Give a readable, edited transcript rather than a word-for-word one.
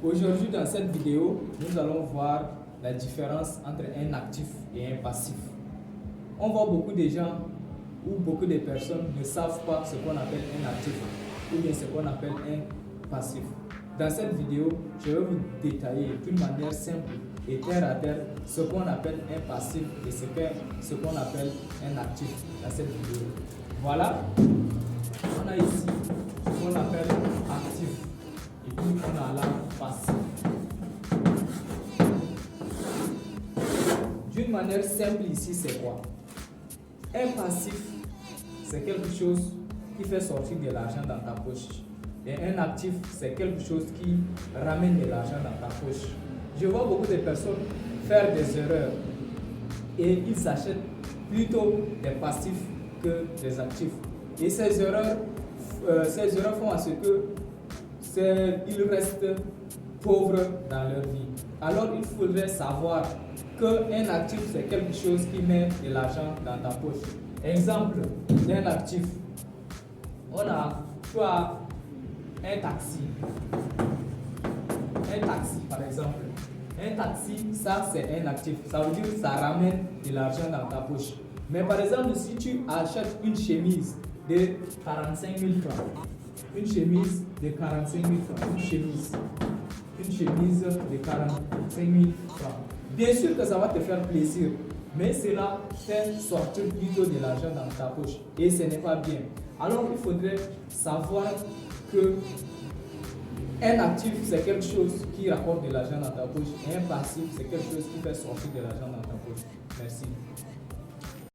Aujourd'hui, dans cette vidéo, nous allons voir la différence entre un actif et un passif. On voit beaucoup de gens ou beaucoup de personnes ne savent pas ce qu'on appelle un actif ou bien ce qu'on appelle un passif. Dans cette vidéo, je vais vous détailler d'une manière simple et terre à terre ce qu'on appelle un passif et ce qu'on appelle un actif dans cette vidéo. Voilà, on a ici ce qu'on appelle actif et puis on a là passif. D'une manière simple ici, c'est quoi? Un passif, c'est quelque chose qui fait sortir de l'argent dans ta poche. Et un actif, c'est quelque chose qui ramène de l'argent dans ta poche. Je vois beaucoup de personnes faire des erreurs et ils achètent plutôt des passifs que des actifs. Et ces erreurs font à ce qu'ils restent pauvres dans leur vie. Alors il faudrait savoir qu'un actif, c'est quelque chose qui met de l'argent dans ta poche. Exemple d'un actif, tu as un taxi. Un taxi, par exemple. Un taxi, ça c'est un actif. Ça veut dire que ça ramène de l'argent dans ta poche. Mais par exemple, si tu achètes une chemise de 45 000 francs, une chemise de 45 000 francs, une chemise de 45 000 francs, bien sûr que ça va te faire plaisir, mais cela fait sortir plutôt de l'argent dans ta poche et ce n'est pas bien. Alors il faudrait savoir que un actif, c'est quelque chose qui rapporte de l'argent dans ta poche et un passif, c'est quelque chose qui fait sortir de l'argent dans ta poche. Merci.